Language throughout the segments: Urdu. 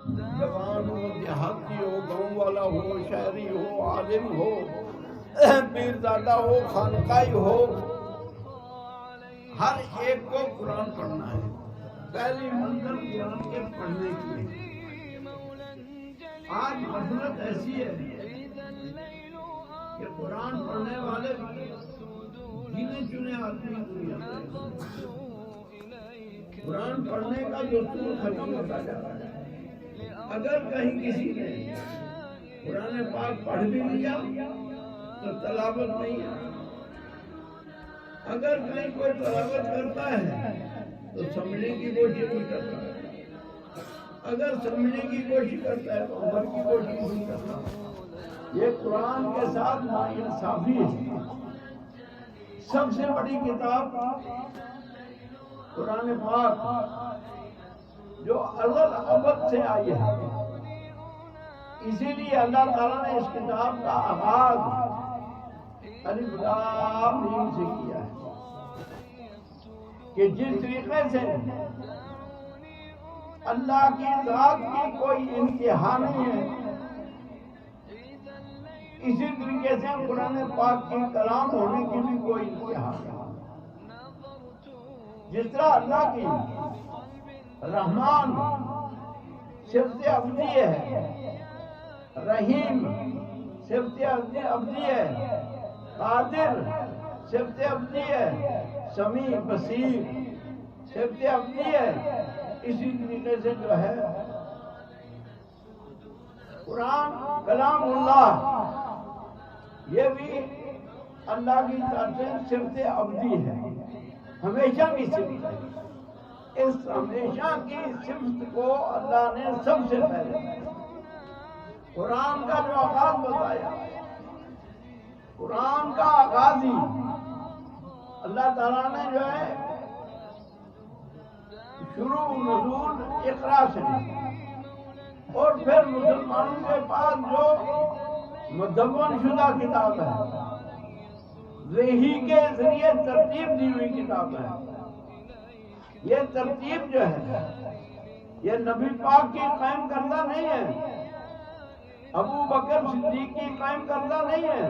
جوان ہو، دیہاتی ہو، گاؤں والا ہو، شہری ہو، عالم ہو، پیرزادہ ہو، خانقاہی ہو، ہر ایک کو قرآن پڑھنا ہے۔ پہلی منزل قرآن کے پڑھنے کی ہے۔ آج غفلت ایسی ہے کہ قرآن پڑھنے والے گنے چنے آدمی دنیا میں قرآن پڑھنے کا دستور ختم ہوتا جا رہا ہے۔ اگر کہیں کسی نے قرآن پاک پڑھ بھی لیا تو تلاوت نہیں ہے، اگر کہیں کوئی تلاوت کرتا ہے تو سمجھنے کی کوشش نہیں کرتا ہے، اگر سمجھنے کی کوشش کرتا ہے تو عمر کی کوشش نہیں کرتا۔ یہ قرآن کے ساتھ ناانصافی ہے۔ سب سے بڑی کتاب قرآن پاک جو ازل ابد سے آئی ہے، اسی لیے اللہ تعالیٰ نے اس کتاب کا آغاز الف لام میم سے کیا ہے کہ جس طریقے سے اللہ کی ذات کی کوئی انتہا نہیں ہے، اسی طریقے سے قرآن پاک کی کلام ہونے کی بھی کوئی انتہا نہیں۔ جس طرح اللہ کی رحمان صفت ابدی ہے، رحیم صفت ابدی ہے، قادر صفت ابدی ہے، سمیع بصیر صفت ابدی ہے، اسی طریقے سے جو ہے قرآن کلام اللہ یہ بھی اللہ کی طرف سے صفت ابدی ہے، ہمیشہ کی صفت ہے۔ اس ہمیشہ کی صفت کو اللہ نے سب سے پہلے قرآن کا جو آغاز بتایا، قرآن کا آغاز ہی اللہ تعالیٰ نے جو ہے شروع نزول اقرا سے، اور پھر مسلمانوں کے پاس جو مدون شدہ کتاب ہے، وحی کے ذریعے ترتیب دی ہوئی کتاب ہے، یہ ترتیب جو ہے یہ نبی پاک کی قائم کردہ نہیں ہے، ابو بکر صدیق کی قائم کردہ نہیں ہے،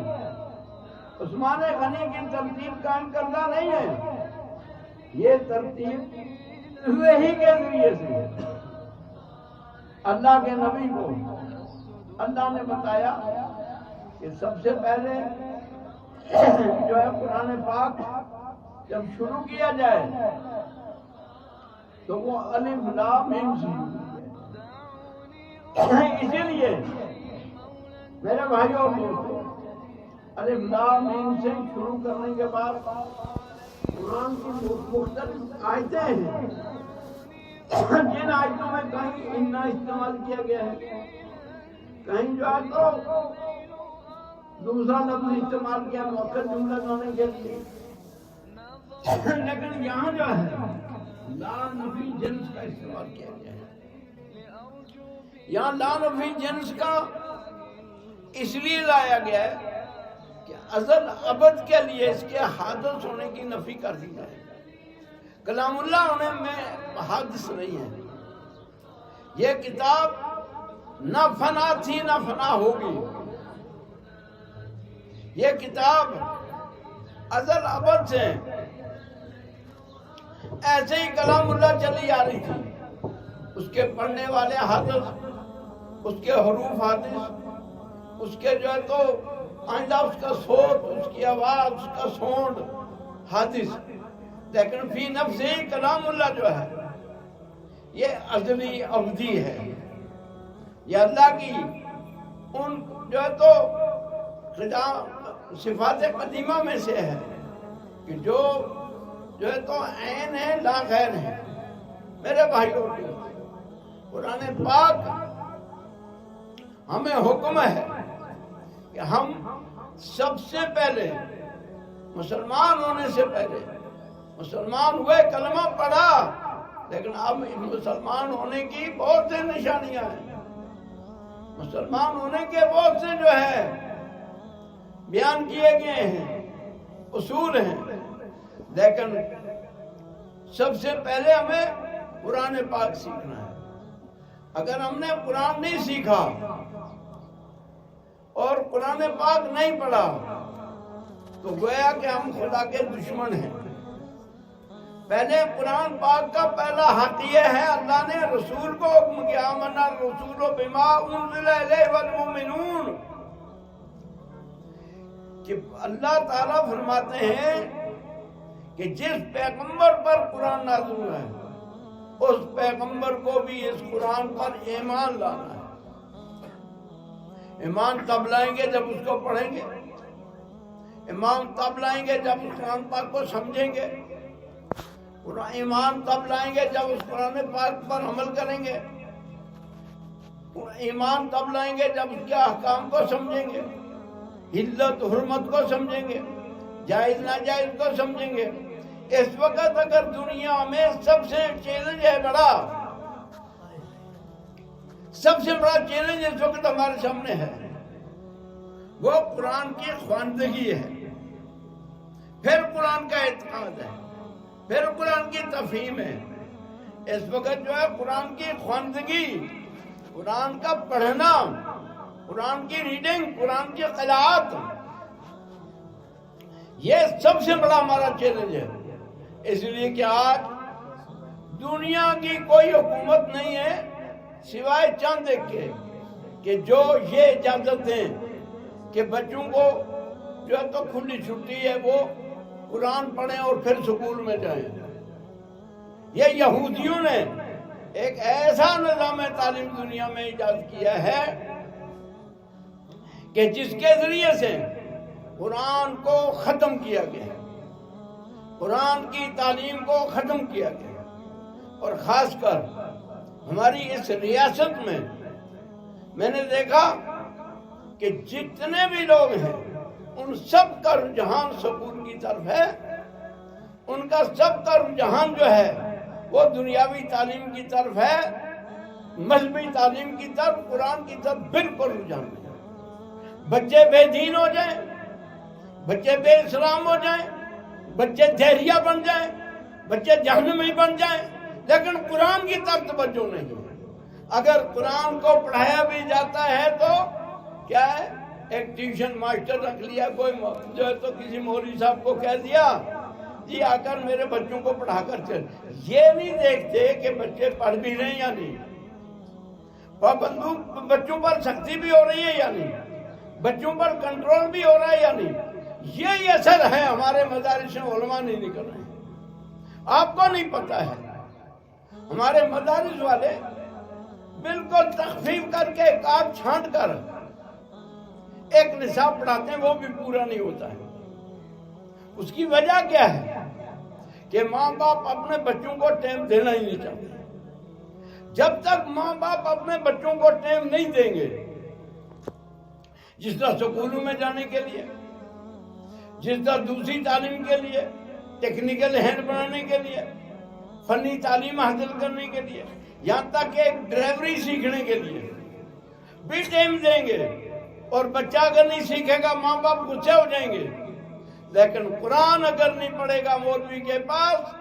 عثمان غنی کی ترتیب قائم کردہ نہیں ہے، یہ ترتیب وحی کے ذریعے سے اللہ کے نبی کو اللہ نے بتایا کہ سب سے پہلے جو ہے قرآن پاک جب شروع کیا جائے تو وہ الف لام میم سے اسی لیے میرے بھائیوں اور دوستوں، الف لام میم سے شروع کرنے کے بعد قرآن کی مختلف آیتیں ہیں، جن آیتوں میں کہیں انا استعمال کیا گیا ہے، کہیں جو ہے تو دوسرا لفظ استعمال کیا مؤکد جملہ بنانے کے لیے، لیکن یہاں جو ہے لا نفی جنس کا استعمال کیا گیا ہے۔ یہاں لا نفی جنس کا اس لیے لایا گیا ہے کہ ازل ابد کے لیے اس کے حادث ہونے کی نفی کر دی جائے، کلام اللہ ہونے میں حادث نہیں ہے۔ یہ کتاب نہ فنا تھی نہ فنا ہوگی، یہ کتاب ازل ابد سے ایسے ہی کلام اللہ چلی آ رہی تھی، اس کے پڑھنے والے حادث، اس کے حروف حادث، اس کے جو ہے تو آئندہ اس کا صوت، اس کی آواز، اس کا سونڈ حادث، لیکن فی نفس ہی کلام اللہ جو ہے یہ ازلی ابدی ہے، یہ اللہ کی ان جو ہے تو صفات قدیمہ میں سے ہے کہ جو ہے تو عین ہے لا غیر ہے۔ میرے بھائیوں، قرآن پاک ہمیں حکم ہے کہ ہم سب سے پہلے مسلمان ہونے سے پہلے، مسلمان ہوئے کلمہ پڑھا، لیکن اب مسلمان ہونے کی بہت سے نشانیاں ہیں، مسلمان ہونے کے بہت سے جو ہے بیان کیے گئے ہیں، اصول ہیں، لیکن سب سے پہلے ہمیں قرآن پاک سیکھنا ہے۔ اگر ہم نے قرآن نہیں سیکھا اور قرآن پاک نہیں پڑھا تو گویا کہ ہم خدا کے دشمن ہیں۔ پہلے قرآن پاک کا پہلا حق یہ ہے، اللہ نے رسول کو حکم کیا، آمنا الرسول بما انزل الیہ والمؤمنون، کہ اللہ تعالیٰ فرماتے ہیں کہ جس پیغمبر پر قرآن نازل ہوا ہے اس پیغمبر کو بھی اس قرآن پر ایمان لانا ہے۔ ایمان تب لائیں گے جب اس کو پڑھیں گے، ایمان تب لائیں گے جب اس قرآن پاک کو سمجھیں گے، ایمان تب لائیں گے جب اس قرآن پاک پر عمل کریں گے، ایمان تب لائیں گے جب اس کے احکام کو سمجھیں گے، حلت حرمت کو سمجھیں گے، جائز ناجائز کو سمجھیں گے۔ اس وقت اگر دنیا میں سب سے چیلنج ہے بڑا، سب سے بڑا چیلنج اس وقت ہمارے سامنے ہے، وہ قرآن کی خواندگی ہے، پھر قرآن کا اعتقاد ہے، پھر قرآن کی تفہیم ہے۔ اس وقت جو ہے قرآن کی خواندگی، قرآن کا پڑھنا، قرآن کی ریڈنگ، قرآن کی قراءت، یہ سب سے بڑا ہمارا چیلنج ہے۔ اس لیے کہ آج دنیا کی کوئی حکومت نہیں ہے سوائے چند ایک کے کہ جو یہ اجازت دیں کہ بچوں کو جو ہے تو کھلی چھٹی ہے وہ قرآن پڑھیں اور پھر سکول میں جائیں۔ یہ یہودیوں نے ایک ایسا نظام تعلیم دنیا میں ایجاد کیا ہے کہ جس کے ذریعے سے قرآن کو ختم کیا گیا، قرآن کی تعلیم کو ختم کیا گیا، اور خاص کر ہماری اس ریاست میں نے دیکھا کہ جتنے بھی لوگ ہیں ان سب کا رجحان سکول کی طرف ہے، ان کا سب کا رجحان جو ہے وہ دنیاوی تعلیم کی طرف ہے، مذہبی تعلیم کی طرف، قرآن کی طرف بالکل رجحان ہے۔ بچے بے دین ہو جائیں، بچے بے اسلام ہو جائیں، بچے دہریہ بن جائیں، بچے جہنمی بن جائیں، لیکن قرآن کی طرف توجہ نہیں ہے۔ اگر قرآن کو پڑھایا بھی جاتا ہے تو کیا ہے، ایک ٹیوشن ماسٹر رکھ لیا کوئی جو ہے تو کسی مولوی صاحب کو کہہ دیا جی آ کر میرے بچوں کو پڑھا کر چل۔ یہ نہیں دیکھتے کہ بچے پڑھ بھی رہے ہیں یا نہیں، پابندوں بچوں پر سختی بھی ہو رہی ہے یا نہیں، بچوں پر کنٹرول بھی ہو رہا ہے یا نہیں۔ یہی اثر ہے ہمارے مدارس علماء نہیں نکل رہے ہیں، آپ کو نہیں پتا ہے۔ ہمارے مدارس والے بالکل تخفیف کر کے کاٹ چھانٹ کر ایک نصاب پڑھاتے ہیں، وہ بھی پورا نہیں ہوتا ہے۔ اس کی وجہ کیا ہے کہ ماں باپ اپنے بچوں کو ٹائم دینا ہی نہیں چاہتے۔ جب تک ماں باپ اپنے بچوں کو ٹائم نہیں دیں گے، جس طرح سکولوں میں جانے کے لیے، جس طرح دوسری تعلیم کے لیے، ٹیکنیکل ہینڈ بنانے کے لیے، فنی تعلیم حاصل کرنے کے لیے، یہاں تک کہ ڈرائیوری سیکھنے کے لیے بھی ٹائم دیں گے، اور بچہ اگر نہیں سیکھے گا ماں باپ غصے ہو جائیں گے۔ لیکن قرآن اگر نہیں پڑھے گا مولوی کے پاس،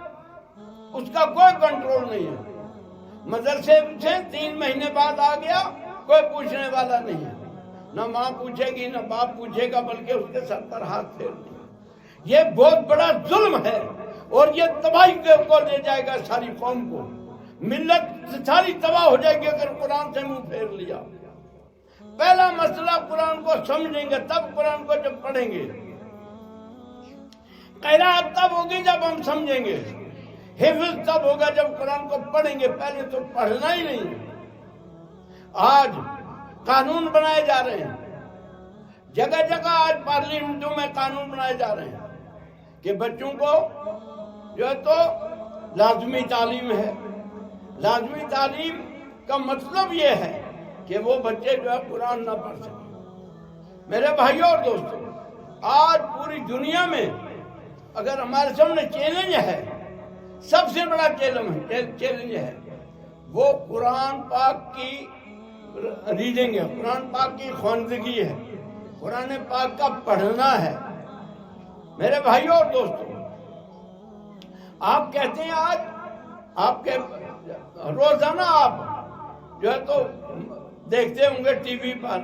اس کا کوئی کنٹرول نہیں ہے۔ مدرسے سے 3 مہینے بعد آ گیا، کوئی پوچھنے والا نہیں ہے، نہ ماں پوچھے گی نہ باپ پوچھے گا، بلکہ اس کے سر پر ہاتھ پھیر دیں۔ یہ بہت بڑا ظلم ہے، اور یہ تباہی کو لے جائے گا ساری قوم کو، ملت ساری تباہ ہو جائے گی اگر قرآن سے منہ پھیر لیا۔ پہلا مسئلہ قرآن کو سمجھیں گے، تب قرآن کو جب پڑھیں گے، قرأت تب ہوگی جب ہم سمجھیں گے، حفظ تب ہوگا جب قرآن کو پڑھیں گے، پہلے تو پڑھنا ہی نہیں۔ آج قانون بنائے جا رہے ہیں، جگہ جگہ آج پارلیمنٹوں میں قانون بنائے جا رہے ہیں کہ بچوں کو جو ہے تو لازمی تعلیم ہے۔ لازمی تعلیم کا مطلب یہ ہے کہ وہ بچے جو ہے قرآن نہ پڑھ سکیں۔ میرے بھائیوں اور دوستوں، آج پوری دنیا میں اگر ہمارے سامنے چیلنج ہے، سب سے بڑا چیلنج ہے، وہ قرآن پاک کی ریڈنگ ہے، قرآن پاک کی خواندگی ہے، قرآن پاک کا پڑھنا ہے۔ میرے بھائیوں اور دوستوں، آپ کہتے ہیں آج آپ کے روزانہ آپ جو ہے تو دیکھتے ہوں گے ٹی وی پر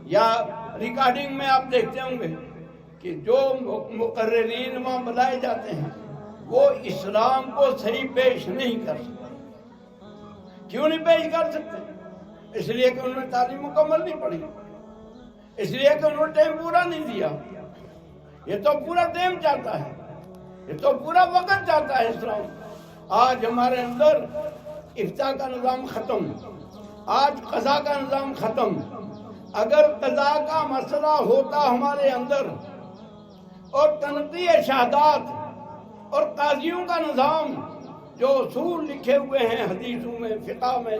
یا ریکارڈنگ میں آپ دیکھتے ہوں گے کہ جو مقررین وہاں بلائے جاتے ہیں وہ اسلام کو صحیح پیش نہیں کر سکتے۔ کیوں نہیں پیش کر سکتے؟ اس لیے کہ انہوں نے تعلیم مکمل نہیں پڑھی، اس لیے کہ انہوں نے ٹائم پورا نہیں دیا۔ یہ تو پورا ٹائم چاہتا ہے، یہ تو پورا وقت چاہتا ہے اسلام۔ آج ہمارے اندر افتاء کا نظام ختم، آج قضا کا نظام ختم۔ اگر قضا کا مسئلہ ہوتا ہمارے اندر اور تنقیح شہادات اور قاضیوں کا نظام، جو اصول لکھے ہوئے ہیں حدیثوں میں، فقہ میں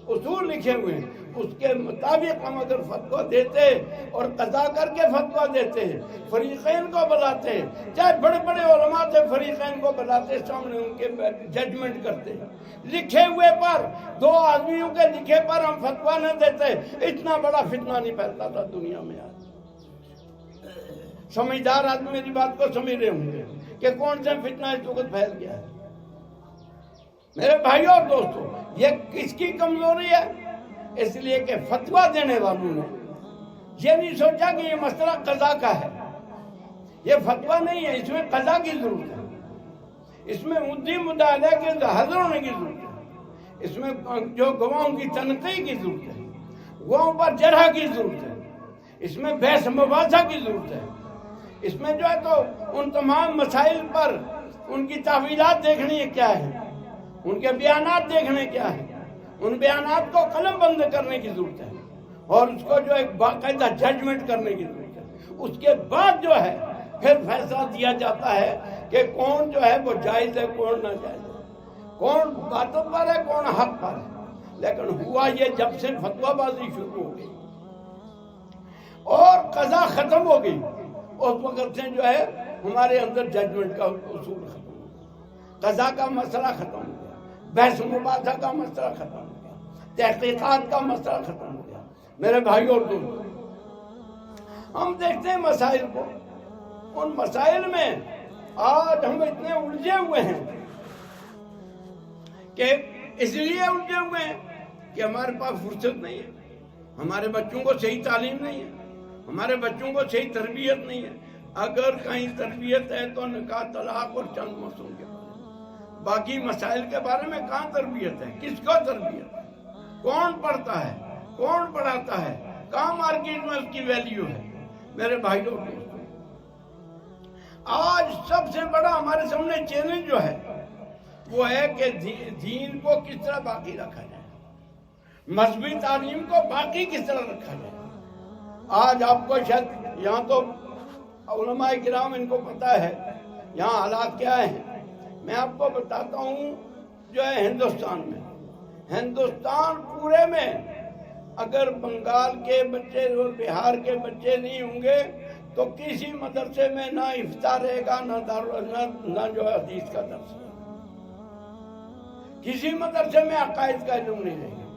اصول لکھے ہوئے ہیں، اس کے مطابق ہم اگر فتویٰ دیتے اور قضا کر کے فتویٰ دیتے، فریقین کو بلاتے، چاہے بڑے بڑے علماء تھے فریقین کو بلاتے، سامنے ان کے ججمنٹ کرتے، لکھے ہوئے پر، دو آدمیوں کے لکھے پر ہم فتویٰ نہ دیتے، اتنا بڑا فتنہ نہیں پھیلتا تھا دنیا میں۔ آج سمجھدار آدمی میری بات کو سمجھ رہے ہوں گے کہ کون سا فتنہ اس وقت پھیل گیا ہے۔ میرے بھائیوں اور دوستوں، یہ کس کی کمزوری ہے؟ اس لیے کہ فتویٰ دینے والوں نے یہ نہیں سوچا کہ یہ مسئلہ قضا کا ہے، یہ فتویٰ نہیں ہے، اس میں قضا کی ضرورت ہے، اس میں مدعی مدعی علیہ کے حاضر ہونے کی ضرورت ہے، اس میں جو گواہوں کی تنقیح کی ضرورت ہے، گواہوں پر جرح کی ضرورت ہے، اس میں بحث مباحثہ کی ضرورت ہے، اس میں جو ہے تو ان تمام مسائل پر ان کی تاویلات دیکھنی ہے کیا ہے، ان کے بیانات دیکھنے کیا ہے، ان بیانات کو قلم بند کرنے کی ضرورت ہے اور اس کو جو ایک باقاعدہ ججمنٹ کرنے کی ضرورت ہے۔ اس کے بعد جو ہے پھر فیصلہ دیا جاتا ہے کہ کون جو ہے وہ جائز ہے، کون ناجائز ہے، کون باطل پر ہے، کون حق پر ہے۔ لیکن ہوا یہ جب سے فتویٰ بازی شروع ہو گئی اور قضا ختم ہو گئی، اس وقت سے جو ہے ہمارے اندر ججمنٹ کا اصول ختم ہو گیا، قضا کا مسئلہ ختم ہو گیا، بحث مباحثہ کا مسئلہ ختم ہو گیا، تحقیقات کا مسئلہ ختم ہو گیا۔ میرے بھائیوں اور دوستوں، ہم دیکھتے ہیں مسائل کو، ان مسائل میں آج ہم اتنے الجھے ہوئے ہیں کہ اس لیے الجھے ہوئے ہیں کہ ہمارے پاس فرصت نہیں ہے، ہمارے بچوں کو صحیح تعلیم نہیں ہے، ہمارے بچوں کو صحیح تربیت نہیں ہے۔ اگر کہیں تربیت ہے تو نکاح، طلاق اور چند مسئلوں کے بارے میں، باقی مسائل کے بارے میں کہاں تربیت ہے؟ کس کو تربیت ہے؟ کون پڑھتا ہے؟ کون پڑھاتا ہے؟ کہاں مارکیٹ میں اس کی ویلیو ہے؟ میرے بھائیوں اور دوستوں، آج سب سے بڑا ہمارے سامنے چیلنج جو ہے وہ ہے کہ دین کو کس طرح باقی رکھا جائے، مذہبی تعلیم کو باقی کس طرح رکھا جائے۔ آج آپ کو شاید یہاں تو علماء کرام ان کو پتا ہے یہاں حالات کیا ہیں۔ میں آپ کو بتاتا ہوں جو ہے ہندوستان پورے میں اگر بنگال کے بچے اور بہار کے بچے نہیں ہوں گے تو کسی مدرسے میں نہ افتاء رہے گا، نہ جو ہے حدیث کا درس، کسی مدرسے میں عقائد کا علم نہیں رہے گا،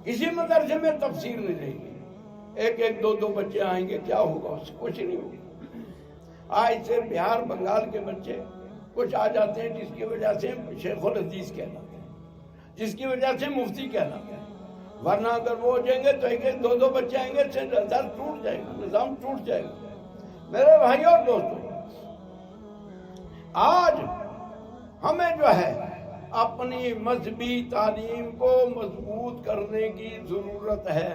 کسی مدرسے میں تفسیر نہیں رہے گی۔ ایک دو بچے آئیں گے، کیا ہوگا؟ اس سے کچھ نہیں ہوگا۔ آج سے بہار بنگال کے بچے کچھ آ جاتے ہیں جس کی وجہ سے شیخ الحدیث کہلاتے ہیں، جس کی وجہ سے مفتی کہلاتے ہیں، ورنہ اگر وہ ہو جائیں گے تو ایک دو بچے آئیں گے، در ٹوٹ جائے گا، نظام ٹوٹ جائے گا۔ میرے بھائیوں اور دوستوں، آج ہمیں جو ہے اپنی مذہبی تعلیم کو مضبوط کرنے کی ضرورت ہے۔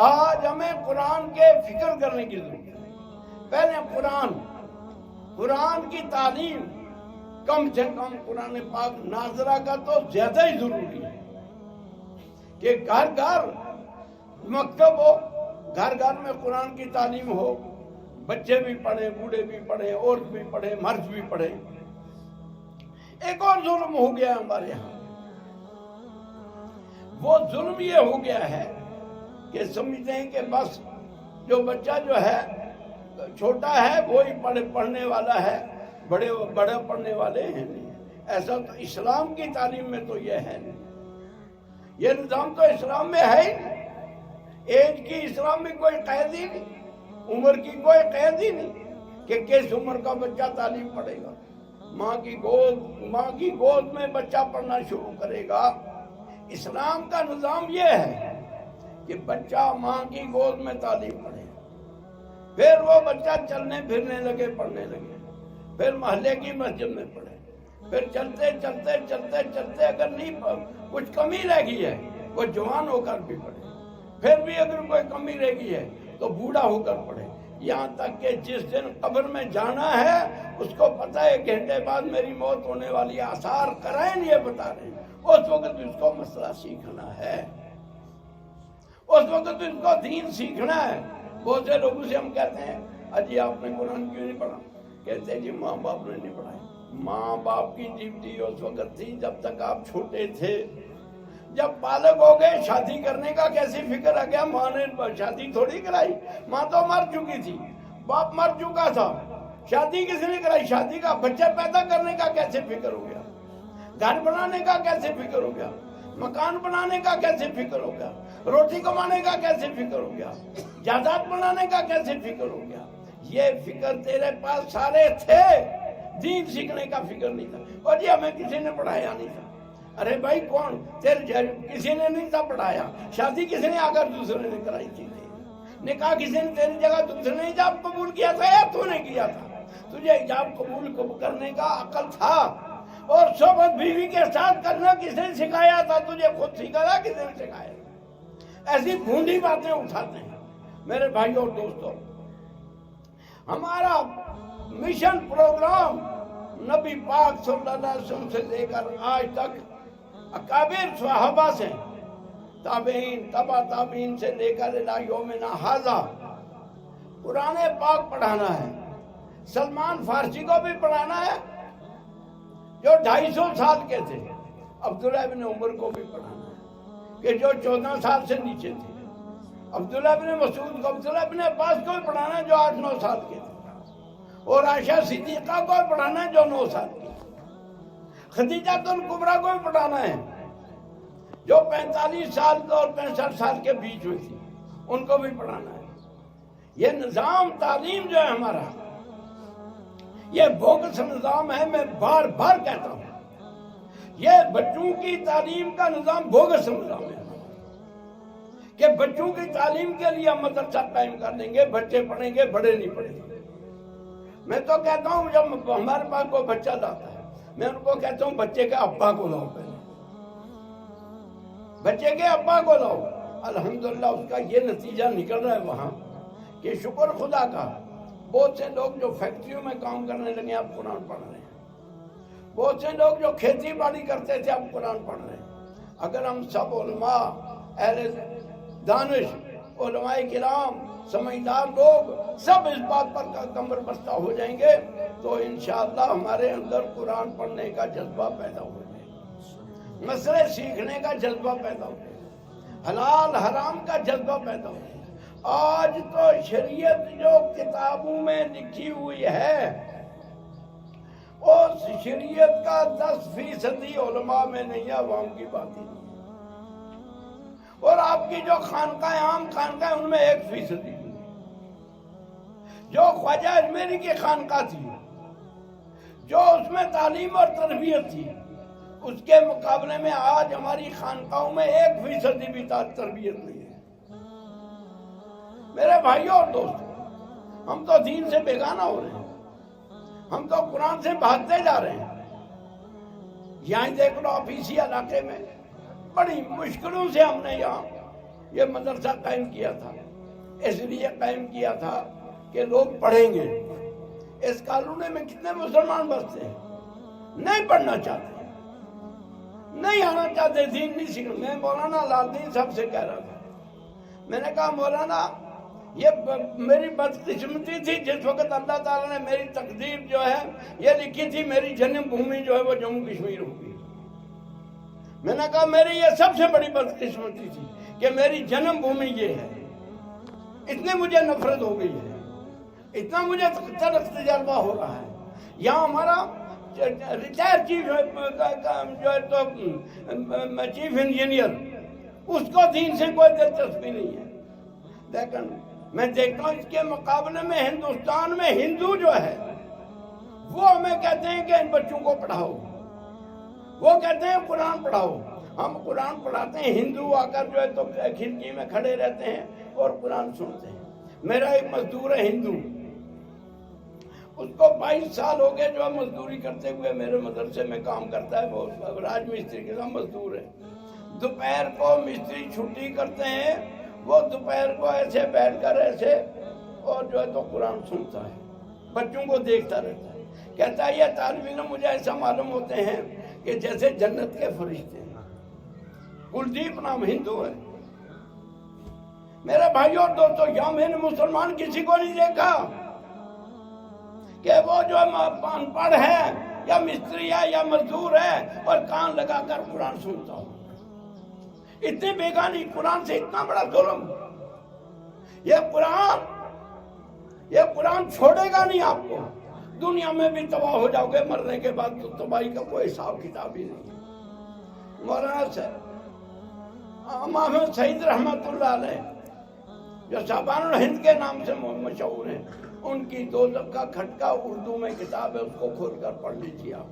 آج ہمیں قرآن کے فکر کرنے کی ضرورت ہے۔ پہلے قرآن کی تعلیم، کم سے کم قرآن پاک ناظرہ کا تو زیادہ ہی ضروری ہے کہ گھر گھر مکتب ہو، گھر گھر میں قرآن کی تعلیم ہو، بچے بھی پڑھیں، بوڑھے بھی پڑھیں، عورت بھی پڑھیں، مرد بھی پڑھیں۔ ایک اور ظلم ہو گیا ہمارے یہاں، وہ ظلم یہ ہو گیا ہے کہ سمجھتے ہیں کہ بس جو بچہ جو ہے چھوٹا ہے وہی پڑھنے والا ہے، بڑے پڑھنے والے ہیں نہیں۔ ایسا تو اسلام کی تعلیم میں تو یہ ہے نہیں، یہ نظام تو اسلام میں ہے ہی نہیں۔ ایج کی اسلام میں کوئی قید ہی نہیں، عمر کی کوئی قید ہی نہیں کہ کس عمر کا بچہ تعلیم پڑھے گا۔ ماں کی گود میں بچہ پڑھنا شروع کرے گا، اسلام کا نظام یہ ہے کہ بچہ ماں کی گود میں تعلیم پڑھے، پھر وہ بچہ چلنے پھرنے لگے، پڑھنے لگے، پھر محلے کی مسجد میں پڑھے، پھر چلتے چلتے چلتے چلتے اگر نہیں کچھ کمی رہ گئی ہے وہ جوان ہو کر بھی پڑھے، پھر بھی اگر کوئی کمی رہ گئی ہے تو بوڑھا ہو کر پڑھے، یہاں تک کہ جس دن قبر میں جانا ہے اس کو پتہ ہے 1 گھنٹے بعد میری موت ہونے والی ہے، آثار کرائن یہ بتا رہے ہیں، اس وقت اس کو مسئلہ سیکھنا ہے، اس وقت اس کو دین سیکھنا ہے۔ بہت سے لوگوں سے ہم کہتے ہیں اجی آپ نے قرآن کیوں نہیں پڑھا؟ کہتے ہیں جی ماں باپ نے نہیں پڑھائی۔ ماں باپ کی ڈیوٹی اس وقت تھی جب تک آپ چھوٹے تھے، جب بالغ ہو گئے شادی کرنے کا کیسی فکر آ گیا؟ ماں نے شادی تھوڑی کرائی، ماں تو مر چکی تھی، باپ مر چکا تھا، شادی کس نے کرائی؟ شادی کا بچہ پیدا کرنے کا کیسے فکر ہو گیا؟ گھر بنانے کا کیسے فکر ہو گیا؟ مکان بنانے کا کیسے فکر ہو گیا؟ روٹی کمانے کا کیسے فکر ہو گیا؟ جائیداد بنانے کا کیسے فکر ہو گیا؟ یہ فکر تیرے پاس سارے تھے، دین سیکھنے کا فکر نہیں تھا۔ اور جی ہمیں کسی نے پڑھایا نہیں تھا۔ ارے بھائی کون؟ کسی نے نہیں تھا پڑھایا۔ شادی کسی نے آ کر دوسرے نے کرائی تھی؟ نکاح کسی نے تیری جگہ دوسرے نے حجاب قبول کیا تھا یا تو نے کیا تھا؟ تجھے حجاب قبول کرنے کا عقل تھا؟ اور صحبت بیوی کے ساتھ کرنا کس نے سکھایا تھا؟ تجھے خود سیکھا تھا، کس نے سکھایا؟ ایسی بھونڈی باتیں اٹھاتے ہیں۔ میرے بھائیوں اور دوستوں، ہمارا مشن پروگرام نبی پاک صلی اللہ علیہ وسلم سے لے کر آج تک اکابر صحابہ سے، تابعین، تبع تابعین سے لے کر الی یومنا ھذا قرآن پاک پڑھانا ہے۔ سلمان فارسی کو بھی پڑھانا ہے جو 250 سال کے تھے، عبداللہ ابن عمر کو بھی پڑھانا ہے کہ جو 14 سال سے نیچے تھے، عبداللہ ابن مسعود کو، عبداللہ ابن عباس کو بھی پڑھانا ہے جو 8-9 سال کے تھے، اور عائشہ صدیقہ کو بھی پڑھانا ہے جو 9 سال کی، خدیجہ الکبریٰ کو بھی پڑھانا ہے جو 45 سال اور 65 سال کے بیچ میں تھی، ان کو بھی پڑھانا ہے۔ یہ نظام تعلیم جو ہے ہمارا، یہ بوگس نظام ہے۔ میں بار بار کہتا ہوں یہ بچوں کی تعلیم کا نظام بوگس نظام ہے کہ بچوں کی تعلیم کے لیے ہم مدرسہ قائم کر دیں گے، بچے پڑھیں گے، بڑے نہیں پڑھیں گے۔ میں تو کہتا ہوں جب ہمارے پاس کوئی بچہ لاتا ہے میں ان کو کہتا ہوں بچے کے ابا کو لاؤ، پہلے بچے کے ابا کو لاؤ۔ الحمدللہ اس کا یہ نتیجہ نکل رہا ہے وہاں کہ شکر خدا کا، بہت سے لوگ جو فیکٹریوں میں کام کرنے لگے اب قرآن پڑھ رہے ہیں، بہت سے لوگ جو کھیتی باڑی کرتے تھے اب قرآن پڑھ رہے ہیں۔ اگر ہم سب علماء، اہل دانش، علماء کرام، سمجھدار لوگ سب اس بات پر کمر بستہ ہو جائیں گے تو انشاءاللہ ہمارے اندر قرآن پڑھنے کا جذبہ پیدا ہو جائے گا، مسئلے سیکھنے کا جذبہ پیدا ہو جائے گا، حلال حرام کا جذبہ پیدا ہو جائے گا۔ آج تو شریعت جو کتابوں میں لکھی ہوئی ہے اس شریعت کا 10% علماء میں نہیں ہے، عوام کی بات ہی نہیں۔ اور آپ کی جو خانقاہ عام خانقاہ ان میں 1% جو خواجہ اجمیری کی خانقاہ تھی، جو اس میں تعلیم اور تربیت تھی، اس کے مقابلے میں آج ہماری خانقاہوں میں 1% بھی تربیت نہیں ہے۔ میرے بھائیوں اور دوستوں، ہم تو دین سے بیگانہ ہو رہے ہیں، ہم تو قرآن سے بھاگتے جا رہے ہیں۔ یہاں دیکھ لو آفیسی علاقے میں بڑی مشکلوں سے ہم نے یہاں یہ مدرسہ قائم کیا تھا، اس لیے قائم کیا تھا کہ لوگ پڑھیں گے۔ اس کالونی میں کتنے مسلمان بستے ہیں، نہیں پڑھنا چاہتے، نہیں آنا چاہتے، دین نہیں سیکھنا۔ میں مولانا لالدین صاحب سے کہہ رہا تھا، میں نے کہا مولانا یہ میری بدقسمتی تھی جس وقت اللہ تعالیٰ نے میری تقدیر جو ہے یہ لکھی تھی میری جنم بھومی جو ہے وہ جموں کشمیر ہوگی۔ میں نے کہا میری یہ سب سے بڑی بدقسمتی تھی کہ میری جنم بھومی یہ ہے، اتنی مجھے نفرت ہو گئی ہے، اتنا مجھے تلخ تجربہ ہو رہا ہے۔ یہاں ہمارا ریٹائر چیف جو ہے تو چیف انجینئر، اس کو دین سے کوئی دلچسپی نہیں ہے، لیکن میں دیکھتا ہوں اس کے مقابلے میں ہندوستان میں ہندو جو ہے وہ ہمیں کہتے ہیں کہ ان بچوں کو پڑھاؤ، وہ کہتے ہیں قرآن پڑھاؤ۔ ہم قرآن پڑھاتے ہیں، ہندو آ کر جو ہے تو کھڑکی میں کھڑے رہتے ہیں اور قرآن سنتے ہیں۔ میرا ایک مزدور ہے ہندو، اس کو 22 سال ہو گئے جو ہے مزدوری کرتے ہوئے میرے مدرسے میں کام کرتا ہے، وہ راج مستری کے ساتھ مزدور ہے۔ دوپہر کو مستری چھٹی کرتے ہیں، وہ دوپہر کو ایسے بیٹھ کر ایسے اور جو ہے تو قرآن سنتا ہے، بچوں کو دیکھتا رہتا ہے۔ کہتا ہے یہ طالب علم مجھے ایسا معلوم ہوتے ہیں کہ جیسے جنت کے فرشتے ہیں۔ کلدیپ نام ہندو ہے۔ میرے بھائی اور دوستو، یہاں میں نے مسلمان کسی کو نہیں دیکھا کہ وہ جو ان پڑھ ہے یا مستری ہے یا مزدور ہے اور کان لگا کر قرآن سنتا ہوں۔ اتنی بیگانی قرآن سے اتنا بڑا ظلم۔ یہ قرآن چھوڑے گا نہیں آپ کو، دنیا میں بھی تباہ ہو جاؤ گے، مرنے کے بعد تو تباہی کا کوئی حساب کتاب ہی نہیں۔ مولانا محمد سعید رحمت اللہ علیہ جو صاحبان الہند کے نام سے مشہور ہیں، ان کی دوزخ کا کھٹکا اردو میں کتاب ہے، اس کو کھول کر پڑھ لیجیے آپ۔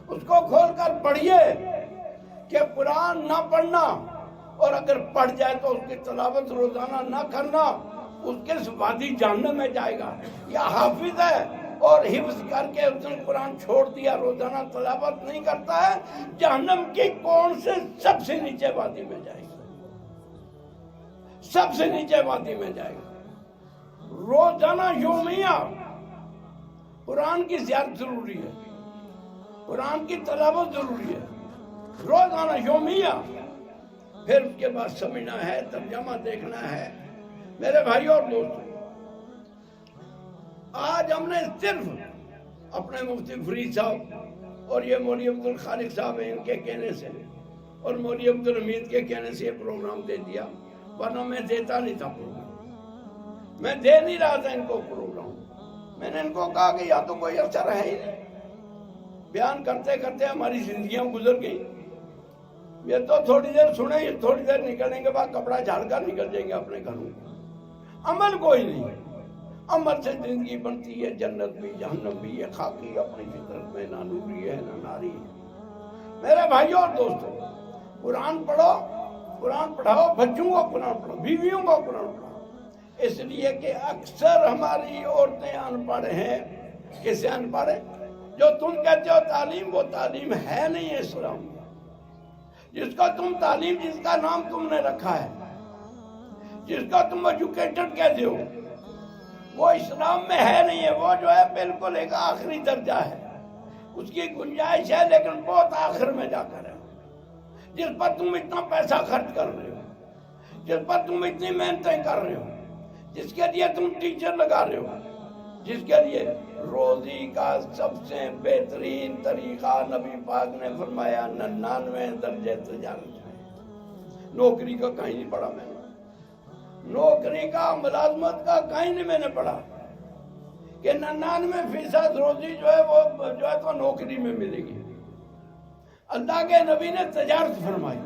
اس کو کھول کر پڑھیے کہ قرآن نہ پڑھنا اور اگر پڑھ جائے تو اس کی تلاوت روزانہ نہ کرنا، اس کے وادی جہنم میں جائے گا۔ یا حافظ ہے اور حفظ کر کے اس نے قرآن چھوڑ دیا، روزانہ تلاوت نہیں کرتا ہے، جہنم کی کون سے سب سے نیچے وادی میں جائے گا، سب سے نیچے وادی میں جائے گا۔ روزانہ یومیہ قرآن کی زیارت ضروری ہے، قرآن کی تلاوت ضروری ہے، روزانہ یومیہ۔ پھر اس کے بعد سمجھنا ہے، ترجمہ دیکھنا ہے۔ میرے بھائی اور دوستو، آج ہم نے صرف اپنے مفتی فرید صاحب اور یہ مولوی عبدالخالق صاحب ہیں، ان کے کہنے سے اور مولوی عبدالحمید کے کہنے سے یہ پروگرام دے دیا، ورنہ میں دیتا نہیں تھا پروگرام، میں دے نہیں رہا تھا ان کو پروگرام۔ میں نے ان کو کہا کہ یا تو کوئی اثر ہے ہی نہیں، بیان کرتے کرتے ہماری زندگیاں گزر گئی، یہ تو تھوڑی دیر سنیں، یہ تھوڑی دیر نکلنے کے بعد کپڑا جھاڑ کر نکل جائیں گے اپنے گھروں، عمل کوئی نہیں۔ عمل سے زندگی بنتی ہے، جنت بھی جہنم بھی، یہ خاکی اپنی فطرت میں نہ نوری ہے نہ ناری ہے۔ میرے بھائیوں اور دوستوں، قرآن پڑھو، قرآن پڑھاؤ، بچوں کو قرآن پڑھاؤ، بیویوں کو قرآن پڑھاؤ، اس لیے کہ اکثر ہماری عورتیں ان پڑھ ہیں۔ کس سے ان پڑھ ہیں؟ جو تم کہتے ہو تعلیم، وہ تعلیم ہے نہیں ہے اسلام میں۔ جس کا تم تعلیم، جس کا نام تم نے رکھا ہے، جس کا تم ایجوکیٹڈ کہتے ہو، وہ اسلام میں ہے نہیں ہے، وہ جو ہے بالکل ایک آخری درجہ ہے، اس کی گنجائش ہے لیکن بہت آخر میں جا کر ہے۔ جس پر تم اتنا پیسہ خرچ کر رہے ہو، جس پر تم اتنی محنتیں کر رہے ہو، جس کے لیے تم ٹیچر لگا رہے ہو، جس کے لیے روزی کا سب سے بہترین طریقہ نبی پاک نے فرمایا 99 درجے تجارت ہے۔ نوکری کا کہیں نہیں پڑھا میں نے، نوکری کا، ملازمت کا کہیں نہیں میں نے پڑھا کہ 99% روزی جو ہے وہ جو ہے تو نوکری میں ملے گی۔ اللہ کے نبی نے تجارت فرمائی،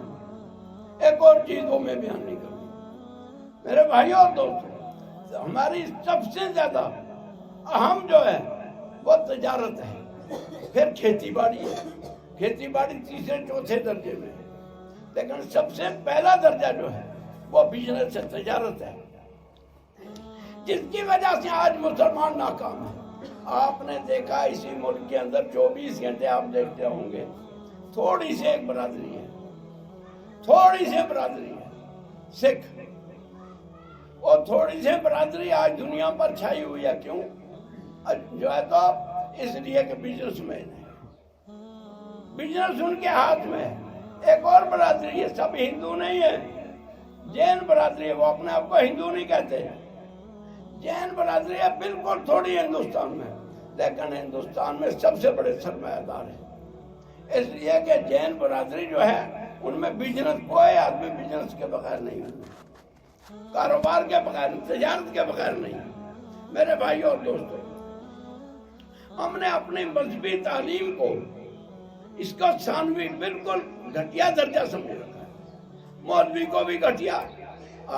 ایک اور چیز وہ میں بیان نہیں کروں۔ میرے بھائیوں اور دوستوں، ہماری سب سے زیادہ اہم جو ہے وہ تجارت ہے، پھر کھیتی باڑی ہے، کھیتی باڑی تیسرے چوتھے درجے میں، لیکن سب سے پہلا درجہ جو ہے وہ بزنس ہے، تجارت ہے، جس کی وجہ سے آج مسلمان ناکام ہیں۔ آپ نے دیکھا اسی ملک کے اندر 24 گھنٹے آپ دیکھتے ہوں گے، تھوڑی سی ایک برادری ہے، تھوڑی سی برادری ہے سکھ، اور تھوڑی سی برادری آج دنیا پر چھائی ہوئی ہے۔ کیوں؟ جو ہے تو اس لیے کہ بزنس مین ہے، بزنس ان کے ہاتھ میں ہے۔ ایک اور برادری ہے، سب ہندو نہیں ہے، جین برادری ہے، وہ اپنے آپ کو ہندو نہیں کہتے، جین برادری ہے، بالکل تھوڑی ہندوستان میں، لیکن ہندوستان میں سب سے بڑے سرمایہ دار ہیں، اس لیے کہ جین برادری جو ہے ان میں بزنس، کوئی آدمی بزنس کے بغیر نہیں ہے، کاروبار کے بغیر، تجارت کے بغیر نہیں۔ میرے بھائیوں اور دوستوں، ہم نے اپنی مذہبی تعلیم کو، اس کا ثانوی بالکل گھٹیا درجہ سمجھ رکھا ہے، مولوی کو بھی گھٹیا۔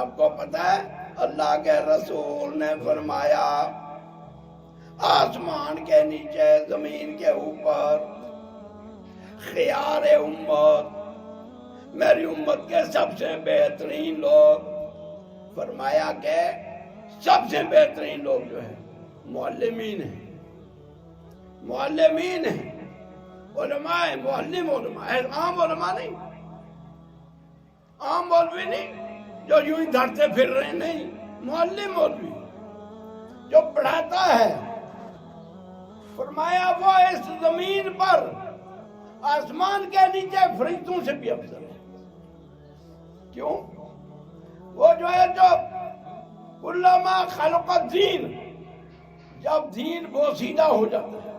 آپ کو پتہ ہے اللہ کے رسول نے فرمایا آسمان کے نیچے، زمین کے اوپر خیار امت، میری امت کے سب سے بہترین لوگ. فرمایا کہ سب سے بہترین لوگ جو ہیں معلمین ہیں. معلمین ہیں، علماء ہیں، معلم علماء ہیں. عام علماء نہیں، عام مولوی نہیں جو یوں ہی دھڑتے پھر رہے. نہیں، معلم مولوی جو پڑھاتا ہے. فرمایا وہ اس زمین پر آسمان کے نیچے فرشتوں سے بھی افضل ہے. کیوں؟ وہ جو ہے جو علما خلق الدین، جب دین بوسیدہ ہو جاتا ہے،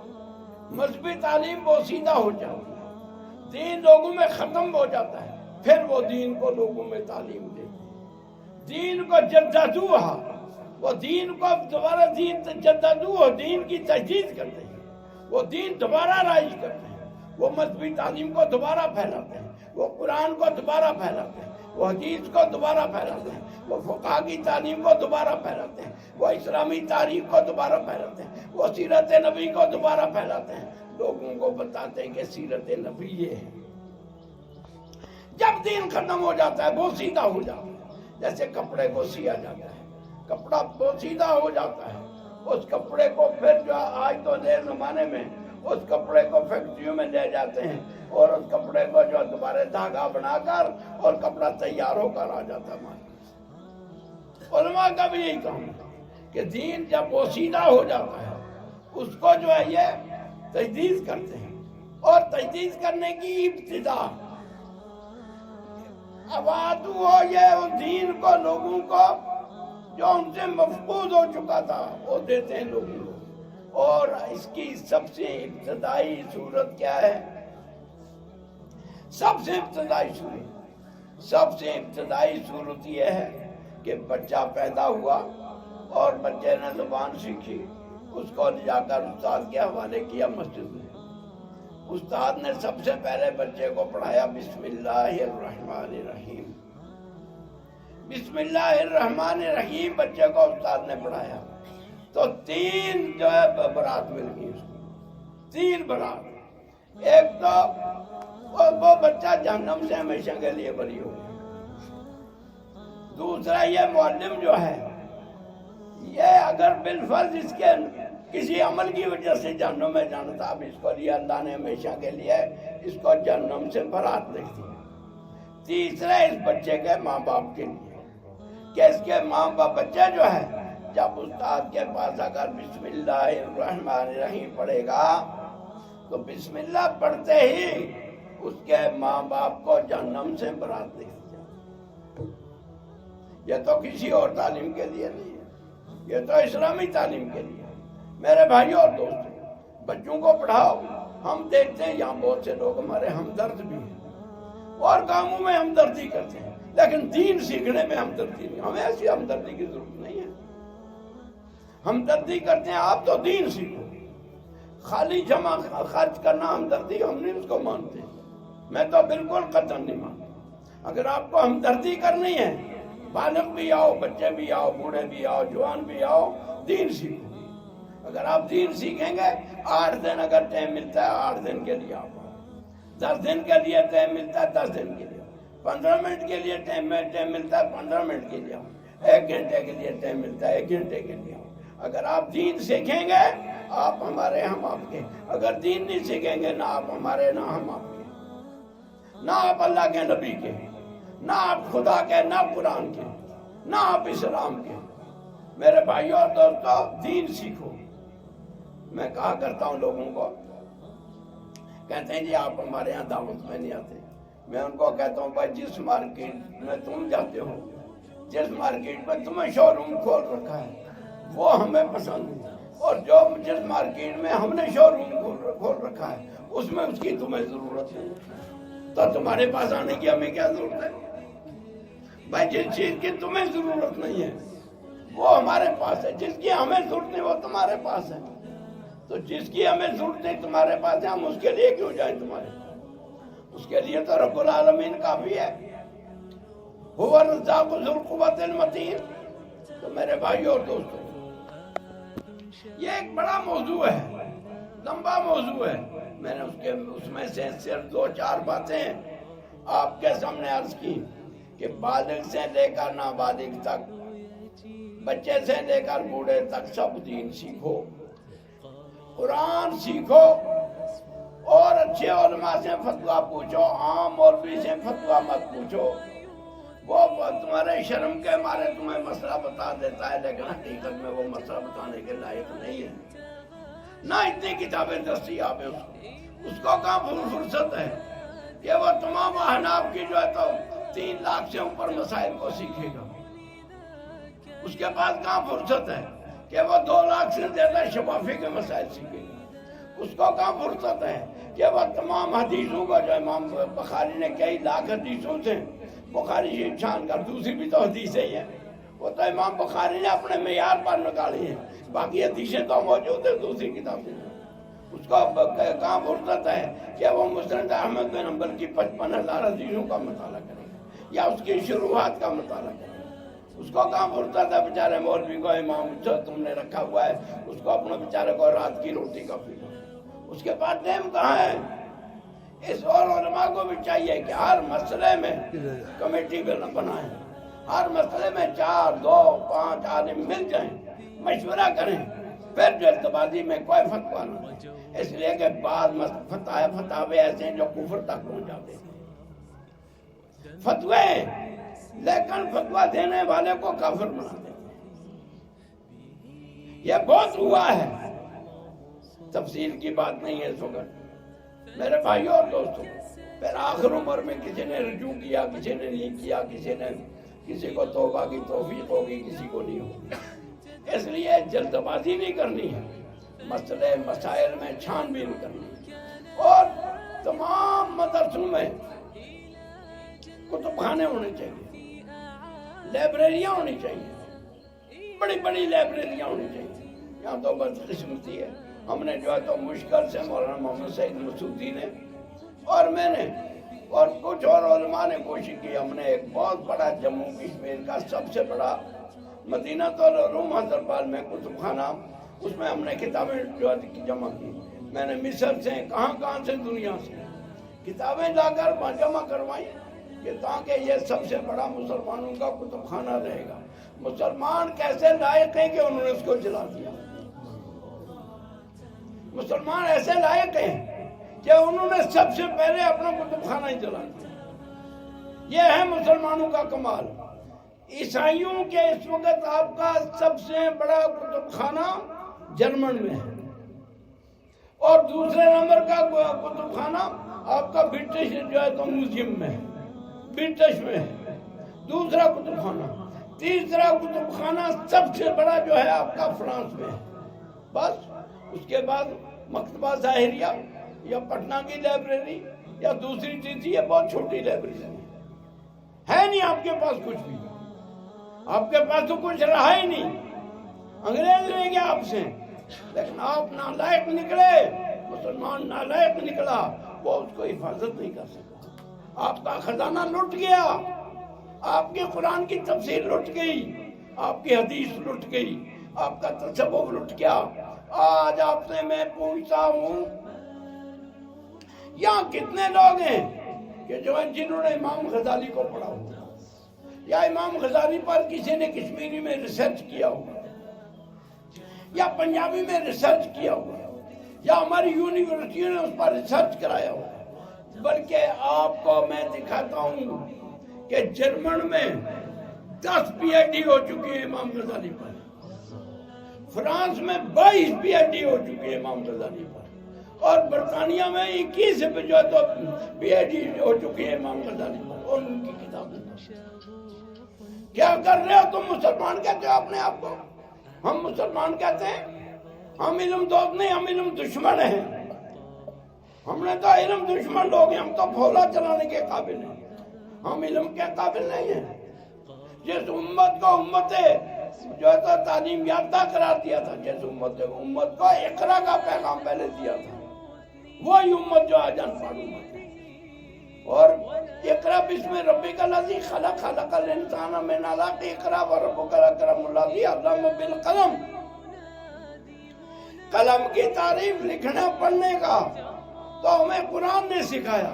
مذہبی تعلیم بوسیدہ ہو جاتی ہے، دین لوگوں میں ختم ہو جاتا ہے، پھر وہ دین کو لوگوں میں تعلیم دیتے ہیں. دین کو جددوہا، وہ دین کو دوبارہ دین جددوہا، دین کی تجدید کرتے ہیں. وہ دین دوبارہ رائج کرتے ہیں. وہ مذہبی تعلیم کو دوبارہ پھیلاتے ہیں. وہ قرآن کو دوبارہ پھیلاتے ہیں. وہ حدیث کو دوبارہ پھیلاتے ہیں. وہ فقہ کی تعلیم کو دوبارہ پھیلاتے ہیں. وہ اسلامی تاریخ کو دوبارہ پھیلاتے ہیں. وہ سیرت نبی کو دوبارہ پھیلاتے ہیں. لوگوں کو بتاتے ہیں کہ سیرت نبی یہ ہے. جب دین ختم ہو جاتا ہے، بوسیدہ ہو جاتا ہے، جیسے کپڑے کو سیا جاتا ہے، کپڑا بوسیدہ ہو جاتا ہے. اس کپڑے کو پھر جو آج تو نئے زمانے میں اس کپڑے کو فیکٹریوں میں لے جاتے ہیں اور اس کپڑے کو جو دوبارہ دھاگا بنا کر اور کپڑا تیار ہو کر آ جاتا ہے. علماء کا بھی یہی کام ہے کہ دین جب بوسیدہ ہو جاتا ہے اس کو جو ہے یہ تجدید کرتے ہیں. اور تجدید کرنے کی ابتدا آبادو ہو یہ اس دین کو لوگوں کو جو ان سے مفقود ہو چکا تھا وہ دیتے ہیں لوگوں کو. اور اس کی سب سے ابتدائی صورت کیا ہے؟ سب سے ابتدائی صورت یہ ہے کہ بچہ پیدا ہوا اور بچے نے زبان سیکھی، اس کو لے جا کر استاد کے حوالے کیا مسجد میں. استاد نے سب سے پہلے بچے کو پڑھایا بسم اللہ الرحمن الرحیم. بسم اللہ الرحمن الرحیم بچے کو استاد نے پڑھایا تو 3 جو ہے برات مل گئی اس کو. 3 برات. ایک تو وہ بچہ جہنم سے ہمیشہ کے لیے بری ہو گیا. دوسرا یہ معلم جو ہے یہ اگر بالفرض اس کے کسی عمل کی وجہ سے جہنم میں جانا تھا، اب اس کو لیا اللہ نے ہمیشہ کے لیے اس کو جہنم سے برات لکھ دی. تیسرا اس بچے کے ماں باپ کے لیے کہ اس کے ماں باپ بچہ جو ہے جب استاد کے پاس اگر بسم اللہ الرحمن الرحیم پڑھے گا تو بسم اللہ پڑھتے ہی اس کے ماں باپ کو جہنم سے برات دے دی. یہ تو کسی اور تعلیم کے لیے نہیں ہے، یہ تو اسلامی تعلیم کے لیے. میرے بھائیوں اور دوستوں، بچوں کو پڑھاؤ. ہم دیکھتے ہیں یہاں بہت سے لوگ ہمارے ہمدرد بھی ہیں اور کاموں میں ہمدردی کرتے ہیں، لیکن دین سیکھنے میں ہمدردی نہیں. ہمیں ایسی ہمدردی کی ضرورت نہیں ہے. ہمدردی کرتے ہیں آپ تو دین سیکھو. خالی جمع خرچ کرنا ہمدردی ہم نہیں اس کو مانتے. میں تو بالکل قطعاً نہیں مانتا. اگر آپ کو ہمدردی کرنی ہے، بالغ بھی آؤ، بچے بھی آؤ، بوڑھے بھی آؤ، جوان بھی آؤ، دین سیکھو. اگر آپ دین سیکھیں گے 8 دن اگر ٹائم ملتا ہے 8 دن کے لیے آپ 10 دن کے لیے ٹائم ملتا ہے 10 دن کے لیے 15 منٹ کے لیے ٹائم ملتا ہے 15 منٹ کے لیے 1 گھنٹے کے لیے ٹائم ملتا ہے 1 گھنٹے کے لیے. اگر آپ دین سیکھیں گے آپ ہمارے ہم آپ کے. اگر دین نہیں سیکھیں گے نہ آپ ہمارے نہ ہم آپ کے، نہ آپ اللہ کے نبی کے، نہ آپ خدا کے، نہ قرآن کے، نہ آپ اسلام کے. میرے بھائیوں اور دوستوں، دین سیکھو. میں کہا کرتا ہوں لوگوں کو، کہتے ہیں جی آپ ہمارے یہاں دعوت میں نہیں آتے. میں ان کو کہتا ہوں بھائی جس مارکیٹ میں تم جاتے ہو، جس مارکیٹ میں تمہیں شو روم کھول رکھا ہے وہ ہمیں پسند ہے، اور جس مارکیٹ میں ہم نے شو روم کھول رکھا ہے اس میں اس کی تمہیں ضرورت ہے، تو تمہارے پاس آنے کی ہمیں کیا ضرورت ہے؟ بھائی جس چیز کی تمہیں ضرورت نہیں ہے وہ ہمارے پاس ہے، جس کی ہمیں ضرورت نہیں وہ تمہارے پاس ہے. تو جس کی ہمیں ضرورت نہیں تمہارے پاس ہے، ہم اس کے لیے کیوں جائیں تمہارے پاس؟ اس کے لیے تو رب العالمین کافی ہے. هو الرزاق ذو القوة المتین. تو میرے بھائیوں اور دوستوں، یہ ایک بڑا موضوع ہے، لمبا موضوع ہے. میں نے اس میں سے صرف 2-4 باتیں آپ کے سامنے عرض کی کہ بالغ سے لے کر نابالغ تک، بچے سے لے کر بوڑھے تک سب دین سیکھو، قرآن سیکھو، اور اچھے علماء سے فتویٰ پوچھو، عام مولوی سے فتویٰ مت پوچھو، وہ تمہارے شرم کے مارے تمہیں مسئلہ بتا دیتا ہے، لیکن حقیقت میں وہ مسئلہ بتانے کے لائق نہیں ہے، نہ اتنی کتابیں دستیاب ہیں اس کو کہاں فرصت ہے کہ وہ تمام احناف کی جو ہے تو 3 لاکھ سے اوپر مسائل کو سیکھے گا، اس کے بعد کہاں فرصت ہے کہ وہ 2 لاکھ سے زیادہ شفافی کے مسائل سیکھے گا، اس کو کہاں فرصت ہے کہ وہ تمام حدیثوں کا جو امام بخاری نے کئی لاکھ حدیثوں سے بخاری شریف چھان کر، دوسری بھی تو حدیثیں ہی ہیں، وہ تو امام بخاری نے اپنے معیار پر نکالی ہیں، باقی حدیثیں تو موجود ہیں دوسری کتابیں، اس کو کہاں فرصت ہے کہ وہ مسند احمد بن حنبل کی 55,000 حدیثوں کا مطالعہ کرے یا اس کی شروحات کا مطالعہ کرے، اس کو کہاں فرصت ہے بیچارے مولوی کو، امام جو تم نے رکھا ہوا ہے اس کو اپنے بیچارے کو رات کی روٹی کا فکر، اس کے بعد ٹائم کہاں ہے؟ اس اور علماء کو بھی چاہیے کہ ہر مسئلے میں کمیٹی بنائیں، ہر مسئلے میں 4 2 5 عالم مل جائیں، مشورہ کریں، پھر جلد بازی میں کوئی فتویٰ نہ دیں، اس لیے کہ بعض فتاوے ایسے ہیں جو کفر تک پہنچ جاتے ہیں، فتوے لیکن فتویٰ دینے والے کو کافر بنا دیتے ہیں، یہ بہت ہوا ہے، تفصیل کی بات نہیں ہے اس وقت میرے بھائیوں اور دوستوں، پھر آخر عمر میں کسی نے رجوع کیا، کسی نے نہیں کیا، کسی کو توبہ کی توفیق ہوگی، کسی کو نہیں ہوگی، اس لیے جلد بازی نہیں کرنی ہے، مسئلے مسائل میں چھان بین کرنی ہے، اور تمام مدرسوں میں کتب خانے ہونے چاہیے، لائبریریاں ہونی چاہیے، بڑی بڑی لائبریریاں ہونی چاہیے، یہاں تو بدقسمتی ہے، ہم نے جو ہے تو مشکل سے مولانا محمد سعید مسعودی نے اور میں نے اور کچھ اور علماء نے کوشش کی، ہم نے ایک بہت بڑا جموں کشمیر کا سب سے بڑا مدینہ العلوم حیدرآباد میں کتب خانہ، اس میں ہم نے کتابیں جو ہے جمع کی، میں نے مصر سے کہاں سے دنیا سے کتابیں لا کر جمع کروائی کہ تاکہ یہ سب سے بڑا مسلمانوں کا کتب خانہ رہے گا، مسلمان کیسے لائق ہیں کہ انہوں نے اس کو جلا دیا، مسلمان ایسے لائق ہیں کہ انہوں نے سب سے پہلے اپنا کتب خانہ ہی جلا دیا، یہ ہے مسلمانوں کا کمال، عیسائیوں کے اس وقت آپ کا سب سے بڑا کتب خانہ جرمن میں ہے، اور دوسرے نمبر کا کتب خانہ آپ کا برٹش جو ہے تو میوزیم میں ہے، برٹش میں ہے دوسرا کتب خانہ، تیسرا کتب خانہ سب سے بڑا جو ہے آپ کا فرانس میں ہے، بس اس کے بعد مکتبہ ظاہریہ یا پٹنہ کی لائبریری یا دوسری چیز، یہ بہت چھوٹی لائبریری ہے نہیں آپ کے پاس کچھ بھی، آپ کے پاس تو کچھ رہا ہی نہیں، انگریز لے گیا آپ سے، لیکن آپ نالائق نکلے، مسلمان نالائق نکلا، وہ اس کو حفاظت نہیں کر سکتا، آپ کا خزانہ لٹ گیا، آپ کے قرآن کی تفسیر لٹ گئی، آپ کی حدیث لٹ گئی، آپ کا تصوف لٹ گیا، آج آپ سے میں پوچھتا ہوں یہاں کتنے لوگ ہیں کہ جو جنہوں نے امام غزالی کو پڑھا ہوگا یا امام غزالی پر کسی نے کشمیری میں ریسرچ کیا ہوگا یا پنجابی میں ریسرچ کیا ہوگا یا ہماری یونیورسٹیوں نے اس پر ریسرچ کرایا ہوگا، بلکہ آپ کو میں دکھاتا ہوں کہ جرمن میں 10 PhD ہو چکی ہے امام غزالی پر، فرانس میں 22 PhD ہو چکی ہے امام غزالی پر، اور برطانیہ میں 21 جو ہے تو PhD ہو چکی ہے امام غزالی پر، اور ان کی کتابیں کیا کر رہے ہو تم؟ مسلمان کہتے ہو اپنے آپ کو؟ ہم مسلمان کہتے ہیں، ہم علم دوست نہیں، ہم علم دشمن ہیں، ہم نے تو علم دشمن لوگ ہیں، ہم تو پھولا چلانے کے قابل ہیں، ہم علم کے قابل نہیں ہیں، جس امت کو امت جو ہے تعلیم یافتہ قرار دیا تھا، جس امت کو اقرا کا پیغام پہلے دیا تھا، وہی امت جو آج انپڑھ امت ہے، اور اقرا بسم ربک الذی خلق، خلق الانسان من علق، اقرا وربک الاکرم الذی علم بالقلم، قلم کی تعریف لکھنے پڑھنے کا تو ہمیں قرآن نے سکھایا،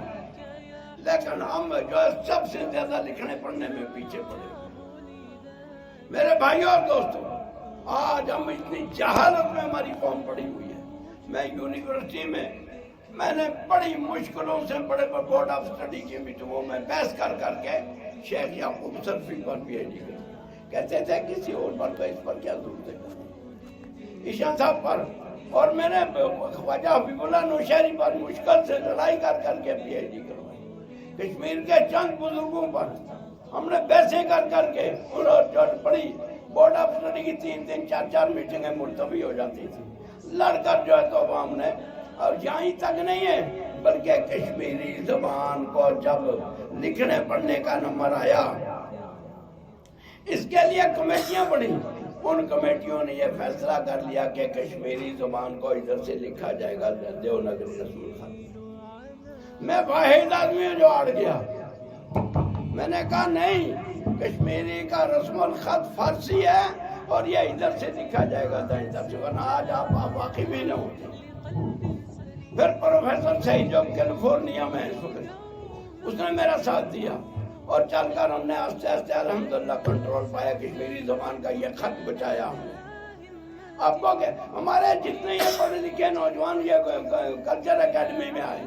لیکن ہم جو ہے سب سے زیادہ لکھنے پڑھنے میں پیچھے پڑے ہوئے۔ میرے بھائیوں اور دوستوں، آج ہم اتنی جہالت میں ہماری قوم پڑی ہوئی ہے۔ میں یونیورسٹی میں نے بڑی مشکلوں سے بڑے بورڈ آف اسٹڈی کی میٹنگوں میں بحث کر کے شیخ یعقوب سرفی پر پی ایچ ڈی کر کہتے تھے کسی اور پر تو اس پر کیا ضرورت ہے، عشاء صاحب پر، اور میں نے خواجہ حبیب اللہ نوشہری پر مشکل سے لڑائی کر کے پی ایچ ڈی کروائی۔ کشمیر کے چند بزرگوں پر ہم نے بحثیں کر کے جو بڑی بورڈ آف اسٹڈی کی 3 4 میٹنگیں ملتوی ہو جاتی تھی، لڑ کر جو ہے تو ہم نے، اور یہیں تک نہیں ہے بلکہ کشمیری زبان کو جب لکھنے پڑھنے کا نمبر آیا، اس کے لیے کمیٹیاں بڑی، ان کمیٹیوں نے یہ فیصلہ کر لیا کہ کشمیری زبان کو ادھر سے لکھا جائے گا دیوناگری رسم الخط۔ میں واحد آدمی جو اڑ گیا، میں نے کہا نہیں، کشمیری کا رسم الخط فارسی ہے اور یہ ادھر سے لکھا جائے گا دائیں طرف سے، ورنہ آج آپ واقعی بھی نہ ہوتے۔ پھر پروفیسر سعید جو کیلیفورنیا میں اس وقت، اس نے میرا ساتھ دیا اور چل کر ہم نے آہستہ آہستہ الحمدللہ کنٹرول پایا، کشمیری زبان کا یہ خط بچایا ہم نے۔ آپ کو کہ ہمارے جتنے یہ پڑھے لکھے نوجوان یہ کلچر اکیڈمی میں آئے،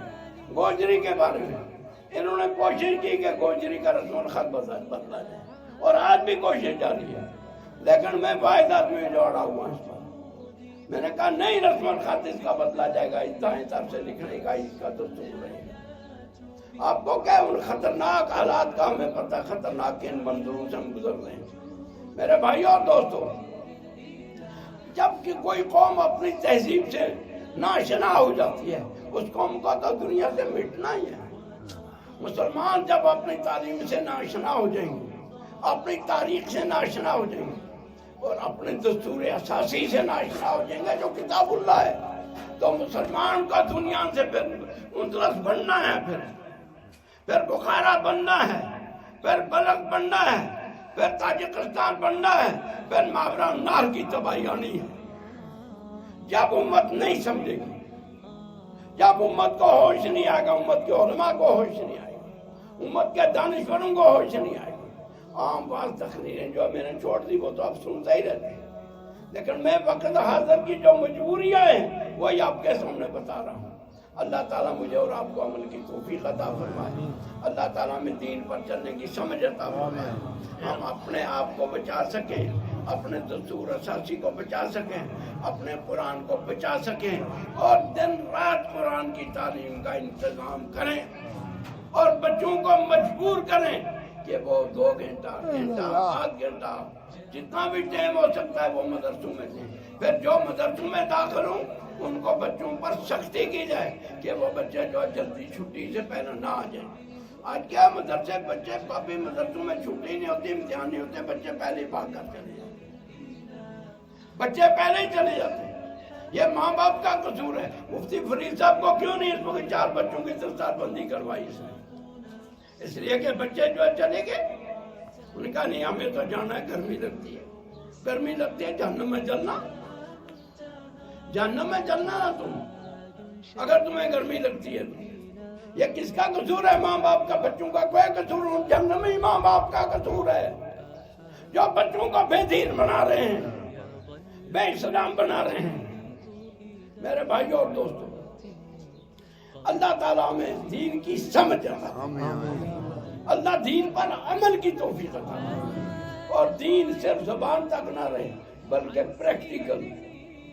گوجری کے بارے میں انہوں نے کوشش کی کہ گوجری کا رسم الخط بدلا جائے، اور آج بھی کوشش جاری ہے، لیکن میں واحد آدمی جو اڑا ہوا اس پر۔ میں نے کہا نہیں، رسم الخط اس کا بدلا جائے گا، اس دائیں طرف سے لکھنے کا اس کا دستور رہے گا۔ آپ کو کیا ان خطرناک حالات کا ہمیں پتہ، خطرناک کن منظروں سے ہم گزر رہے ہیں۔ میرے بھائیوں اور دوستوں، جب کہ کوئی قوم اپنی تہذیب سے ناشنا ہو جاتی ہے، اس قوم کا تو دنیا سے مٹنا ہی ہے۔ مسلمان جب اپنی تعلیم سے ناشنا ہو جائیں گے، اپنی تاریخ سے ناشنا ہو جائیں گے اور اپنے دستور اساسی سے ناشنا ہو جائیں گے جو کتاب اللہ ہے، تو مسلمان کا دنیا سے پھر اندلس بننا ہے، پھر بخارا بننا ہے، پھر بلخ بننا ہے، پھر تاجکستان بننا ہے، پھر ماورا النہر کی تباہی آنی ہے۔ جب امت نہیں سمجھے گی، جب امت کو ہوش نہیں آئے گا، امت کے علماء کو ہوش نہیں آئے گا، امت کے دانشوروں کو ہوش نہیں آئے گا، عام بعض تقریریں جو میں نے چھوڑ دی وہ تو آپ سنتا ہی رہتے ہیں، لیکن میں وقت حاضر کی جو مجبوریاں ہیں وہی آپ کے سامنے بتا رہا ہوں۔ اللہ تعالیٰ مجھے اور آپ کو عمل کی توفیق عطا فرمائے، اللہ تعالیٰ میں دین پر چلنے کی سمجھ عطا فرمائے، ہم اپنے آپ کو بچا سکیں، اپنے دستور اساسی کو بچا سکیں، اپنے قرآن کو بچا سکیں، اور دن رات قرآن کی تعلیم کا انتظام کریں، اور بچوں کو مجبور کریں کہ وہ 2 گھنٹہ 7 گھنٹہ جتنا بھی ٹائم ہو سکتا ہے وہ مدرسوں میں دیں۔ پھر جو مدرسوں میں داخل ہوں ان کو بچوں پر سختی کی جائے کہ وہ بچے جو جلدی چھٹی سے پہلے نہ آ جائیں۔ آج کیا مدرسے بچے ابھی مدرسوں میں چھٹی نہیں ہوتی، امتحان نہیں ہوتے، بچے پہلے ہی بھاگ کر چلے جاتے، بچے پہلے ہی چلے جاتے ہیں۔ یہ ماں باپ کا قصور ہے۔ مفتی فرید صاحب کو کیوں نہیں اس وقت 4 بچوں کی دستار بندی کروائی اس نے؟ اس لیے کہ بچے جو چلے گئے، انہوں نے کہا نہیں ہمیں تو جانا ہے، گرمی لگتی ہے، گرمی لگتی ہے، جہنم میں جلنا، جہنم میں جلنا نہ تم، اگر تمہیں گرمی لگتی ہے تو۔ یہ کس کا قصور ہے؟ ماں باپ کا، بچوں کا کوئی قصور نہیں، جہنم ہی ماں باپ کا قصور ہے، جو بچوں کو بے دین بنا رہے ہیں، بے اسلام بنا رہے ہیں۔ میرے بھائیوں اور دوستوں، اللہ تعالیٰ ہمیں دین کی سمجھ عطا فرمائے، اللہ دین پر عمل کی توفیق عطا فرمائے، اور دین صرف زبان تک نہ رہے بلکہ پریکٹیکل،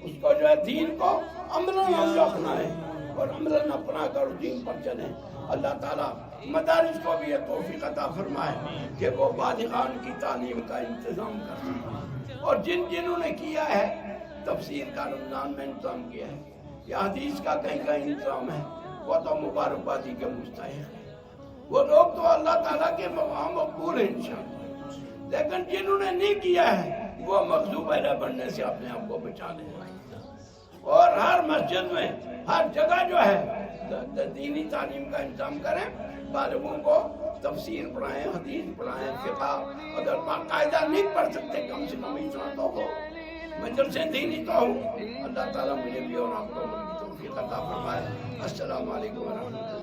اس کو جو ہے دین کو عملاً ہم اپنائیں اور عملاً اپنا کر دین پر چلیں۔ اللہ تعالیٰ مدارس کو بھی یہ توفیق عطا فرمائے کہ وہ بالغان کی تعلیم کا انتظام کریں، اور جنہوں نے کیا ہے تفسیر کا رمضان میں انتظام کیا ہے یا حدیث کا کہیں انتظام ہے، وہ تو مبارکبادی کے مستحق ہیں، وہ لوگ تو اللہ تعالیٰ کے وہاں مقبول ہیں انشاءاللہ، لیکن جنہوں نے نہیں کیا ہے وہ مغضوب علیہ بننے سے اپنے آپ کو بچا لیں۔ اور ہر مسجد میں ہر جگہ جو ہے دینی تعلیم کا انتظام کریں، طالبوں کو تفسیر پڑھائیں، حدیث پڑھائیں، فقہ، اگر باقاعدہ نہیں پڑھ سکتے کم سے کم اتنا تو ہو، مدرسے دینی تو ہو۔ اللہ تعالیٰ مجھے بھی اور آپ کو عطا فرمائے۔ السلام علیکم ورحمۃ اللہ۔